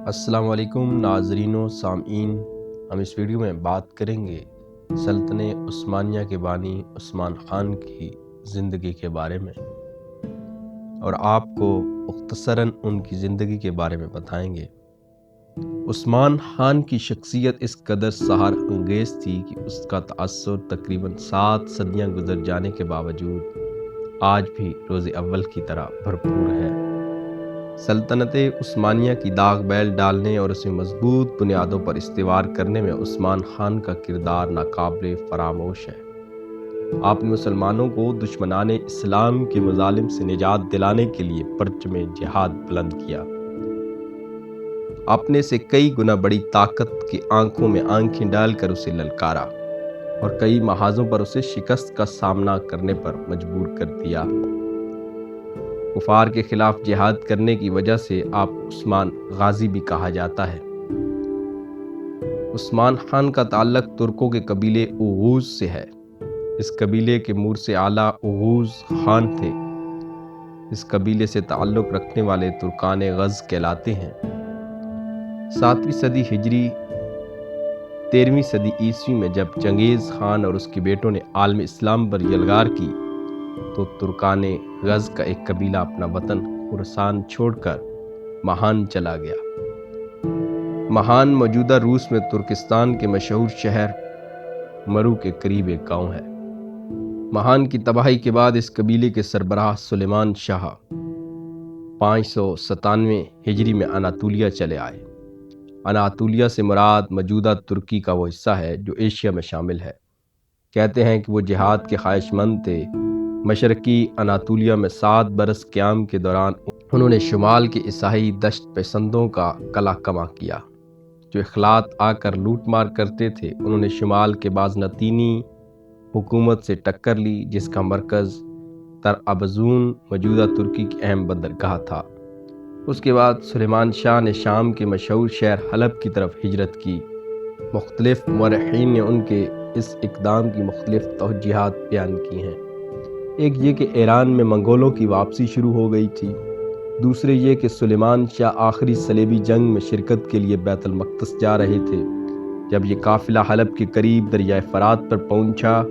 السلام علیکم ناظرین و سامعین، ہم اس ویڈیو میں بات کریں گے سلطنت عثمانیہ کے بانی عثمان خان کی زندگی کے بارے میں، اور آپ کو مختصراً ان کی زندگی کے بارے میں بتائیں گے۔ عثمان خان کی شخصیت اس قدر سحر انگیز تھی کہ اس کا تأثر تقریباً 7 صدیاں گزر جانے کے باوجود آج بھی روز اول کی طرح بھرپور ہے۔ سلطنت عثمانیہ کی داغ بیل ڈالنے اور اسے مضبوط بنیادوں پر استوار کرنے میں عثمان خان کا کردار ناقابل فراموش ہے۔ آپ نے مسلمانوں کو دشمنان اسلام کے مظالم سے نجات دلانے کے لیے پرچم جہاد بلند کیا۔ اپنے سے کئی گنا بڑی طاقت کی آنکھوں میں آنکھیں ڈال کر اسے للکارا اور کئی محاذوں پر اسے شکست کا سامنا کرنے پر مجبور کر دیا۔ کفار کے خلاف جہاد کرنے کی وجہ سے آپ عثمان غازی بھی کہا جاتا ہے۔ عثمان خان کا تعلق ترکوں کے قبیلے اوغوز سے ہے۔ اس قبیلے کے مورث اعلیٰ اوغوز خان تھے۔ اس قبیلے سے تعلق رکھنے والے ترکان غز کہلاتے ہیں۔ 7ویں صدی ہجری 13ویں صدی عیسوی میں جب چنگیز خان اور اس کے بیٹوں نے عالم اسلام پر یلغار کی تو ترکان غز کا ایک قبیلہ اپنا وطن خراسان چھوڑ کر مہان چلا گیا۔ مہان موجودہ روس میں ترکستان کے مشہور شہر مرو کے قریب ایک گاؤں ہے۔ مہان کی تباہی کے بعد اس قبیلے کے سربراہ سلیمان شاہ 597 ہجری میں اناطولیہ چلے آئے۔ اناطولیہ سے مراد موجودہ ترکی کا وہ حصہ ہے جو ایشیا میں شامل ہے۔ کہتے ہیں کہ وہ جہاد کے خواہش مند تھے۔ مشرقی اناطولیہ میں 7 برس قیام کے دوران انہوں نے شمال کے عیسائی دشت پسندوں کا قلع کما کیا جو اخلاط آ کر لوٹ مار کرتے تھے۔ انہوں نے شمال کے بازنطینی حکومت سے ٹکر لی جس کا مرکز طرابزون موجودہ ترکی کی اہم بندرگاہ تھا۔ اس کے بعد سلیمان شاہ نے شام کے مشہور شہر حلب کی طرف ہجرت کی۔ مختلف مورخین نے ان کے اس اقدام کی مختلف توجیہات بیان کی ہیں۔ ایک یہ کہ ایران میں منگولوں کی واپسی شروع ہو گئی تھی، دوسرے یہ کہ سلیمان شاہ آخری صلیبی جنگ میں شرکت کے لیے بیت المقدس جا رہے تھے۔ جب یہ قافلہ حلب کے قریب دریائے فرات پر پہنچا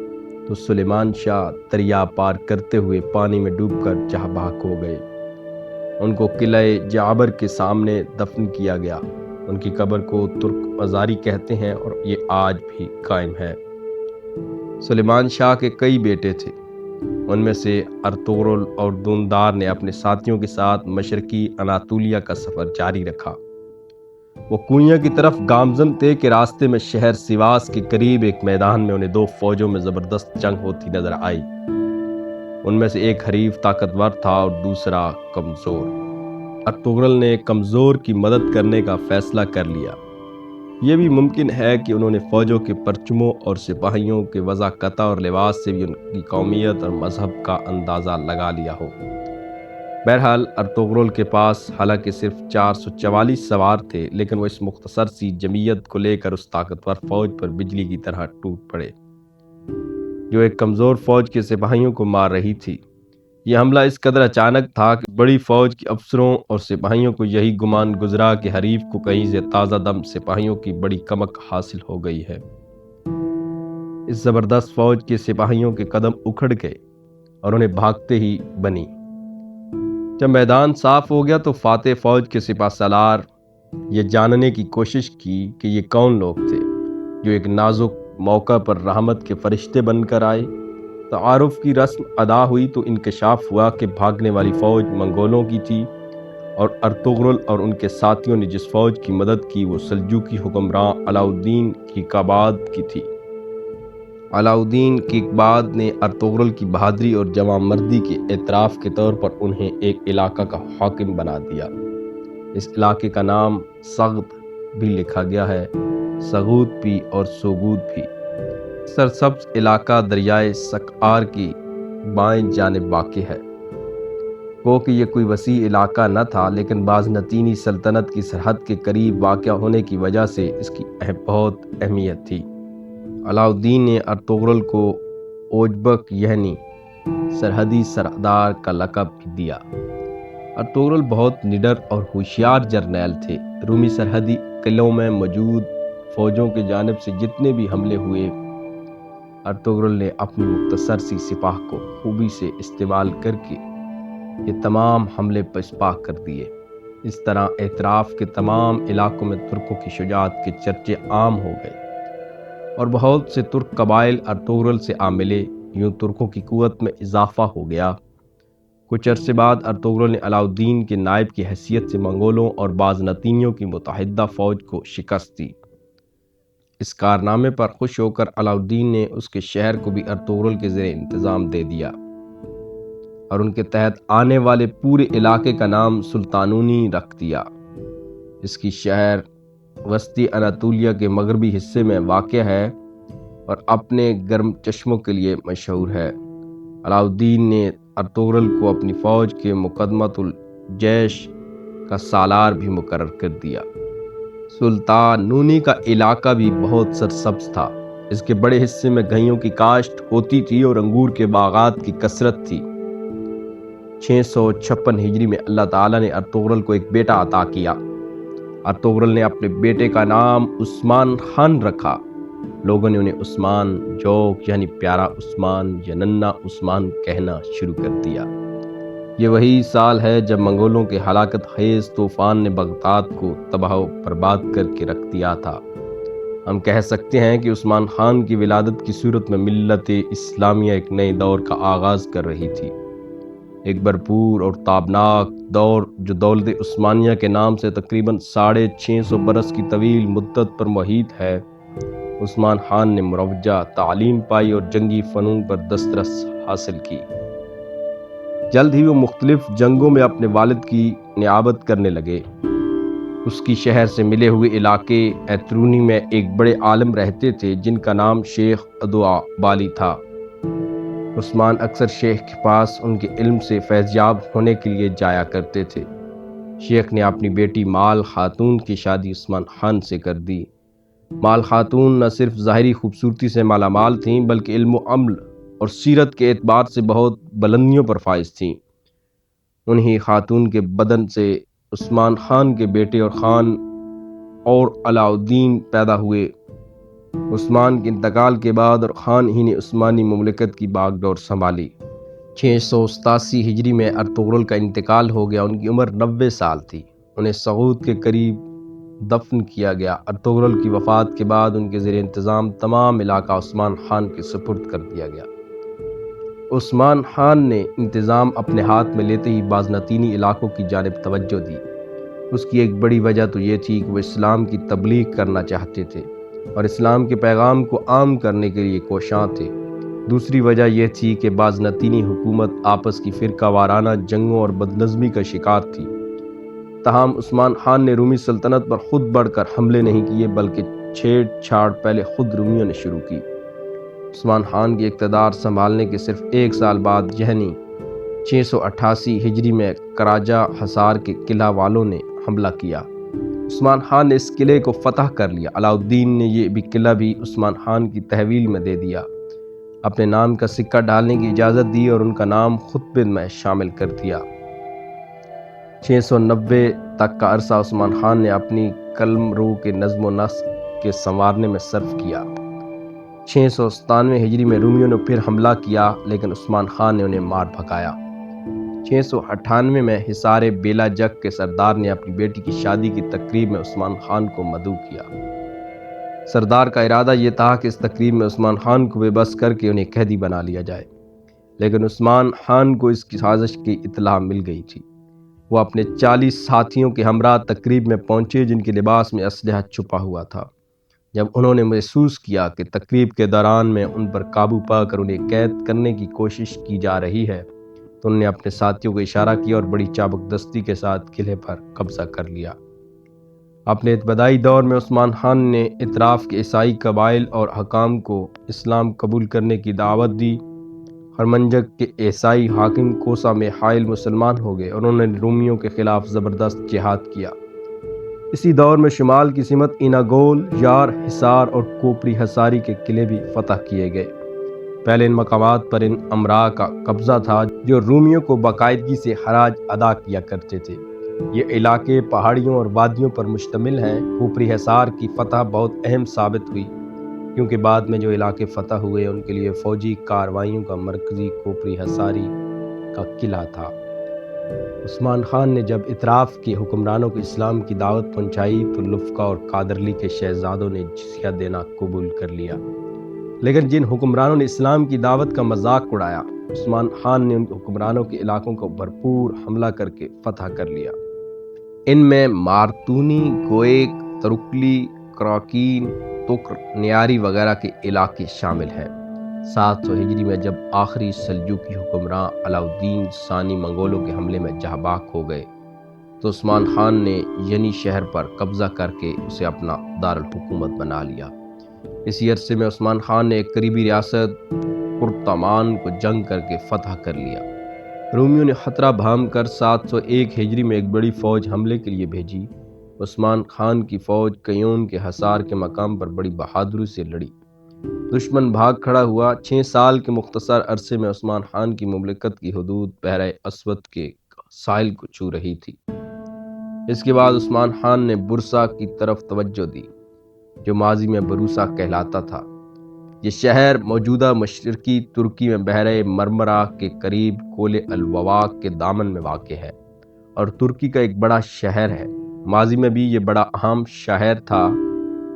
تو سلیمان شاہ دریا پار کرتے ہوئے پانی میں ڈوب کر جاں بحق ہو گئے۔ ان کو قلعہ جعبر کے سامنے دفن کیا گیا۔ ان کی قبر کو ترک مزاری کہتے ہیں اور یہ آج بھی قائم ہے۔ سلیمان شاہ کے کئی بیٹے تھے۔ ان میں سے ارطغرل اور دوندار نے اپنے ساتھیوں کے ساتھ مشرقی اناطولیہ کا سفر جاری رکھا۔ وہ کوئیاں کی طرف گامزن تھے کہ راستے میں شہر سیواس کے قریب ایک میدان میں انہیں 2 فوجوں میں زبردست جنگ ہوتی نظر آئی۔ ان میں سے ایک حریف طاقتور تھا اور دوسرا کمزور۔ ارطغرل نے کمزور کی مدد کرنے کا فیصلہ کر لیا۔ یہ بھی ممکن ہے کہ انہوں نے فوجوں کے پرچموں اور سپاہیوں کے وضاقتہ اور لباس سے بھی ان کی قومیت اور مذہب کا اندازہ لگا لیا ہو۔ بہرحال ارطغرل کے پاس حالانکہ صرف 444 سوار تھے، لیکن وہ اس مختصر سی جمعیت کو لے کر اس طاقتور فوج پر بجلی کی طرح ٹوٹ پڑے جو ایک کمزور فوج کے سپاہیوں کو مار رہی تھی۔ یہ حملہ اس قدر اچانک تھا کہ بڑی فوج کے افسروں اور سپاہیوں کو یہی گمان گزرا کہ حریف کو کہیں سے تازہ دم سپاہیوں کی بڑی کمک حاصل ہو گئی ہے۔ اس زبردست فوج کے سپاہیوں کے قدم اکھڑ گئے اور انہیں بھاگتے ہی بنی۔ جب میدان صاف ہو گیا تو فاتح فوج کے سپہ سالار یہ جاننے کی کوشش کی کہ یہ کون لوگ تھے جو ایک نازک موقع پر رحمت کے فرشتے بن کر آئے۔ تعارف کی رسم ادا ہوئی تو انکشاف ہوا کہ بھاگنے والی فوج منگولوں کی تھی اور ارطغرل اور ان کے ساتھیوں نے جس فوج کی مدد کی وہ سلجوقی حکمران علاؤالدین کیقباد کی تھی۔ علاؤالدین کیقباد نے ارطغرل کی بہادری اور جواں مردی کے اعتراف کے طور پر انہیں ایک علاقہ کا حاکم بنا دیا۔ اس علاقے کا نام سغد بھی لکھا گیا ہے، سغود بھی اور سوگود بھی۔ سرسبز علاقہ دریائے سکار کی بائیں جانب واقع ہے۔ گو کہ یہ کوئی وسیع علاقہ نہ تھا، لیکن بازنطینی سلطنت کی سرحد کے قریب واقع ہونے کی وجہ سے اس کی بہت اہمیت تھی۔ علاؤالدین نے ارطغرل کو اوجبک یعنی سرحدی سردار کا لقب بھی دیا۔ ارطغرل بہت نڈر اور ہوشیار جرنیل تھے۔ رومی سرحدی قلعوں میں موجود فوجوں کی جانب سے جتنے بھی حملے ہوئے، ارطغرل نے اپنی مختصر سی سپاہ کو خوبی سے استعمال کر کے یہ تمام حملے پسپا کر دیے۔ اس طرح اطراف کے تمام علاقوں میں ترکوں کی شجاعت کے چرچے عام ہو گئے اور بہت سے ترک قبائل ارطغرل سے آ ملے۔ یوں ترکوں کی قوت میں اضافہ ہو گیا۔ کچھ عرصے بعد ارطغرل نے علاء الدین کے نائب کی حیثیت سے منگولوں اور بازنطینیوں کی متحدہ فوج کو شکست دی۔ اس کارنامے پر خوش ہو کر علاء الدین نے اس کے شہر کو بھی ارطغرل کے زیر انتظام دے دیا اور ان کے تحت آنے والے پورے علاقے کا نام سلطانونی رکھ دیا۔ اس کی شہر وسطی اناطولیہ کے مغربی حصے میں واقع ہے اور اپنے گرم چشموں کے لیے مشہور ہے۔ علاء الدین نے ارطغرل کو اپنی فوج کے مقدمۃ الجیش کا سالار بھی مقرر کر دیا۔ سلطانونی کا علاقہ بھی بہت سرسبز تھا۔ اس کے بڑے حصے میں گھئیوں کی کاشت ہوتی تھی اور انگور کے باغات کی کثرت تھی۔ 656 ہجری میں اللہ تعالیٰ نے ارطغرل کو ایک بیٹا عطا کیا۔ ارطغرل نے اپنے بیٹے کا نام عثمان خان رکھا۔ لوگوں نے انہیں عثمان جوک یعنی پیارا عثمان یا ننھا عثمان کہنا شروع کر دیا۔ یہ وہی سال ہے جب منگولوں کے ہلاکت خیز طوفان نے بغداد کو تباہ و برباد کر کے رکھ دیا تھا۔ ہم کہہ سکتے ہیں کہ عثمان خان کی ولادت کی صورت میں ملت اسلامیہ ایک نئے دور کا آغاز کر رہی تھی، ایک بھرپور اور تابناک دور جو دولت عثمانیہ کے نام سے تقریباً 650 برس کی طویل مدت پر محیط ہے۔ عثمان خان نے مروجہ تعلیم پائی اور جنگی فنون پر دسترس حاصل کی۔ جلد ہی وہ مختلف جنگوں میں اپنے والد کی نیابت کرنے لگے۔ اس کی شہر سے ملے ہوئے علاقے ایترونی میں ایک بڑے عالم رہتے تھے جن کا نام شیخ عدوبالی تھا۔ عثمان اکثر شیخ کے پاس ان کے علم سے فیضیاب ہونے کے لیے جایا کرتے تھے۔ شیخ نے اپنی بیٹی مال خاتون کی شادی عثمان خان سے کر دی۔ مال خاتون نہ صرف ظاہری خوبصورتی سے مالا مال تھیں بلکہ علم و عمل اور سیرت کے اعتبار سے بہت بلندیوں پر فائز تھیں۔ انہی خاتون کے بدن سے عثمان خان کے بیٹے اور خان اور علاء الدین پیدا ہوئے۔ عثمان کے انتقال کے بعد اور خان ہی نے عثمانی مملکت کی باغ ڈور سنبھالی۔ 687 ہجری میں ارطغرل کا انتقال ہو گیا۔ ان کی عمر 90 سال تھی۔ انہیں سغود کے قریب دفن کیا گیا۔ ارطغرل کی وفات کے بعد ان کے زیر انتظام تمام علاقہ عثمان خان کے سپرد کر دیا گیا۔ عثمان خان نے انتظام اپنے ہاتھ میں لیتے ہی بازنطینی علاقوں کی جانب توجہ دی۔ اس کی ایک بڑی وجہ تو یہ تھی کہ وہ اسلام کی تبلیغ کرنا چاہتے تھے اور اسلام کے پیغام کو عام کرنے کے لیے کوشاں تھے۔ دوسری وجہ یہ تھی کہ بازنطینی حکومت آپس کی فرقہ وارانہ جنگوں اور بدنظمی کا شکار تھی۔ تاہم عثمان خان نے رومی سلطنت پر خود بڑھ کر حملے نہیں کیے بلکہ چھیڑ چھاڑ پہلے خود رومیوں نے شروع کی۔ عثمان خان کی اقتدار سنبھالنے کے صرف ایک سال بعد یعنی 688 ہجری میں کراجہ حصار کے قلعہ والوں نے حملہ کیا۔ عثمان خان نے اس قلعے کو فتح کر لیا۔ علاء الدین نے یہ قلعہ بھی عثمان خان کی تحویل میں دے دیا، اپنے نام کا سکہ ڈالنے کی اجازت دی اور ان کا نام خطبے میں شامل کر دیا۔ 690 تک کا عرصہ عثمان خان نے اپنی قلم رو کے نظم و نسق کے سنوارنے میں صرف کیا۔ 697 ہجری میں رومیوں نے پھر حملہ کیا لیکن عثمان خان نے انہیں مار بھگایا۔ 698 میں حصار بیلا جک کے سردار نے اپنی بیٹی کی شادی کی تقریب میں عثمان خان کو مدعو کیا۔ سردار کا ارادہ یہ تھا کہ اس تقریب میں عثمان خان کو بے بس کر کے انہیں قیدی بنا لیا جائے، لیکن عثمان خان کو اس کی سازش کی اطلاع مل گئی تھی۔ وہ اپنے 40 ساتھیوں کے ہمراہ تقریب میں پہنچے جن کے لباس میں اسلحہ چھپا ہوا تھا۔ جب انہوں نے محسوس کیا کہ تقریب کے دوران میں ان پر قابو پا کر انہیں قید کرنے کی کوشش کی جا رہی ہے تو انہوں نے اپنے ساتھیوں کو اشارہ کیا اور بڑی چابک دستی کے ساتھ قلعے پر قبضہ کر لیا۔ اپنے ابتدائی دور میں عثمان خان نے اطراف کے عیسائی قبائل اور حکام کو اسلام قبول کرنے کی دعوت دی۔ ہرمنجک کے عیسائی حاکم کوسا میں حائل مسلمان ہو گئے اور انہوں نے رومیوں کے خلاف زبردست جہاد کیا۔ اسی دور میں شمال کی سمت ایناگول، یار حصار اور کوپری حصاری کے قلعے بھی فتح کیے گئے۔ پہلے ان مقامات پر ان امراء کا قبضہ تھا جو رومیوں کو باقاعدگی سے خراج ادا کیا کرتے تھے۔ یہ علاقے پہاڑیوں اور وادیوں پر مشتمل ہیں۔ کھوپری حصار کی فتح بہت اہم ثابت ہوئی، کیونکہ بعد میں جو علاقے فتح ہوئے ان کے لیے فوجی کارروائیوں کا مرکزی کھوپری حصاری کا قلعہ تھا۔ عثمان خان نے جب اطراف کے حکمرانوں کو اسلام کی دعوت پہنچائی تو لفقہ اور قادرلی کے شہزادوں نے جزیہ دینا قبول کر لیا، لیکن جن حکمرانوں نے اسلام کی دعوت کا مذاق اڑایا، عثمان خان نے ان حکمرانوں کے علاقوں کو بھرپور حملہ کر کے فتح کر لیا۔ ان میں مارتونی، گویک، ترکلی، کراکین، تکر، نیاری وغیرہ کے علاقے شامل ہیں۔ 700 ہجری میں جب آخری سلجوقی حکمراں علاء الدین ثانی منگولوں کے حملے میں جاں بحق ہو گئے تو عثمان خان نے ینی شہر پر قبضہ کر کے اسے اپنا دارالحکومت بنا لیا۔ اسی عرصے میں عثمان خان نے ایک قریبی ریاست قرطمان کو جنگ کر کے فتح کر لیا۔ رومیوں نے خطرہ بھانپ کر 701 ہجری میں ایک بڑی فوج حملے کے لیے بھیجی۔ عثمان خان کی فوج قیون کے حصار کے مقام پر بڑی بہادری سے لڑی۔ دشمن بھاگ کھڑا ہوا۔ 6 سال کے مختصر عرصے میں عثمان خان کی مملکت کی حدود بحر اسود کے ساحل کو چھو رہی تھی۔ اس کے بعد عثمان خان نے برسا کی طرف توجہ دی، جو ماضی میں بروسا کہلاتا تھا۔ یہ شہر موجودہ مشرقی ترکی میں بحر مرمرا کے قریب کول الوواق کے دامن میں واقع ہے اور ترکی کا ایک بڑا شہر ہے۔ ماضی میں بھی یہ بڑا اہم شہر تھا،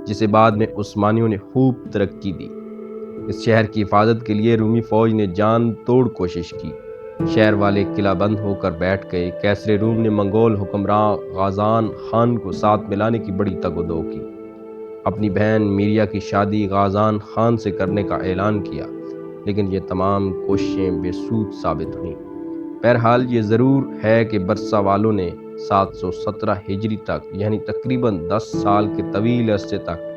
جسے بعد میں عثمانیوں نے خوب ترقی دی۔ اس شہر کی حفاظت کے لیے رومی فوج نے جان توڑ کوشش کی۔ شہر والے قلعہ بند ہو کر بیٹھ گئے۔ قیصر روم نے منگول حکمراں غازان خان کو ساتھ ملانے کی بڑی تگ و دو کی۔ اپنی بہن میریا کی شادی غازان خان سے کرنے کا اعلان کیا، لیکن یہ تمام کوششیں بے سود ثابت ہوئیں۔ بہرحال یہ ضرور ہے کہ برسا والوں نے 717 ہجری تک، یعنی تقریباً 10 سال کے طویل عرصے تک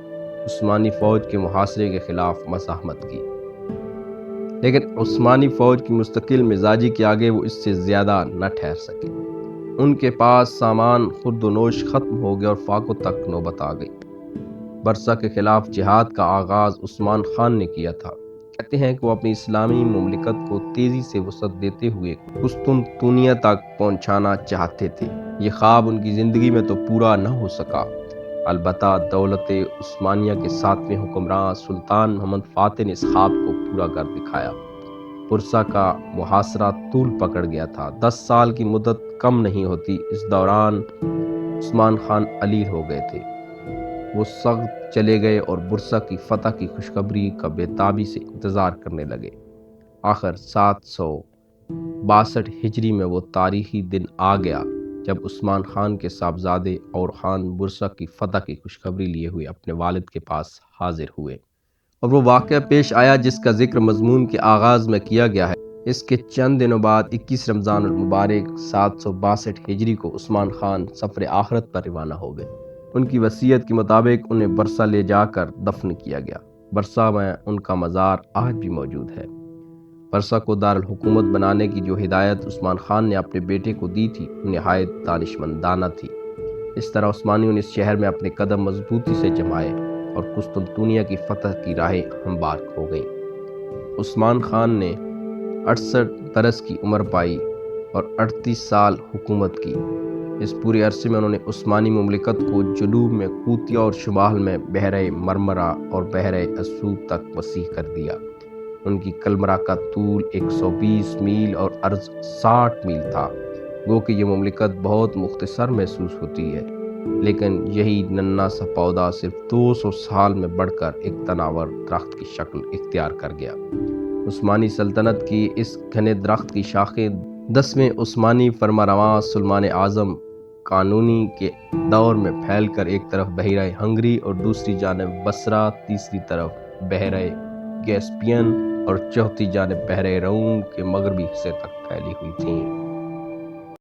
عثمانی فوج کے محاصرے کے خلاف مزاحمت کی، لیکن عثمانی فوج کی مستقل مزاجی کے آگے وہ اس سے زیادہ نہ ٹھہر سکے۔ ان کے پاس سامان خرد و نوش ختم ہو گیا اور فاقوں تک نوبت آ گئی۔ برسا کے خلاف جہاد کا آغاز عثمان خان نے کیا تھا۔ کہتے ہیں کہ وہ اپنی اسلامی مملکت کو تیزی سے وسعت دیتے ہوئے قسطنطنیہ تک پہنچانا چاہتے تھے۔ یہ خواب ان کی زندگی میں تو پورا نہ ہو سکا، البتہ دولت عثمانیہ کے 7ویں حکمراں سلطان محمد فاتح نے اس خواب کو پورا کر دکھایا۔ برسا کا محاصرہ طول پکڑ گیا تھا۔ 10 سال کی مدت کم نہیں ہوتی۔ اس دوران عثمان خان علیل ہو گئے تھے۔ وہ سخت چلے گئے اور برسا کی فتح کی خوشخبری کا بے تابی سے انتظار کرنے لگے۔ آخر 762 ہجری میں وہ تاریخی دن آ گیا جب عثمان خان کے صاحبزادے اور خان برسا کی فتح کی خوشخبری لیے ہوئے اپنے والد کے پاس حاضر ہوئے، اور وہ واقعہ پیش آیا جس کا ذکر مضمون کے آغاز میں کیا گیا ہے۔ اس کے چند دنوں بعد 21 رمضان المبارک 762 ہجری کو عثمان خان سفر آخرت پر روانہ ہو گئے۔ ان کی وصیت کے مطابق انہیں برسا لے جا کر دفن کیا گیا۔ برسا میں ان کا مزار آج بھی موجود ہے۔ برسا کو دارالحکومت بنانے کی جو ہدایت عثمان خان نے اپنے بیٹے کو دی تھی، نہایت دانشمندانہ تھی۔ اس طرح عثمانیوں نے اس شہر میں اپنے قدم مضبوطی سے جمائے اور قسطنطنیہ کی فتح کی راہیں ہموار ہو گئیں۔ عثمان خان نے 68 برس کی عمر پائی اور 38 سال حکومت کی۔ اس پورے عرصے میں انہوں نے عثمانی مملکت کو جنوب میں قوطیہ اور شمال میں بحر مرمرا اور بحر اسود تک وسیع کر دیا۔ ان کی قلمرہ کا طول 120 میل اور عرض 60 میل تھا۔ گو کہ یہ مملکت بہت مختصر محسوس ہوتی ہے، لیکن یہی ننھا سا پودا صرف 200 سال میں بڑھ کر ایک تناور درخت کی شکل اختیار کر گیا۔ عثمانی سلطنت کی اس گھنے درخت کی شاخیں 10ویں عثمانی فرمانروا سلمان اعظم قانونی کے دور میں پھیل کر ایک طرف بحیرہ ہنگری اور دوسری جانب بصرہ، تیسری طرف بحیرہ کیسپیئن اور چوتھی جانب بحر روم کے مغربی حصے تک پھیلی ہوئی تھیں۔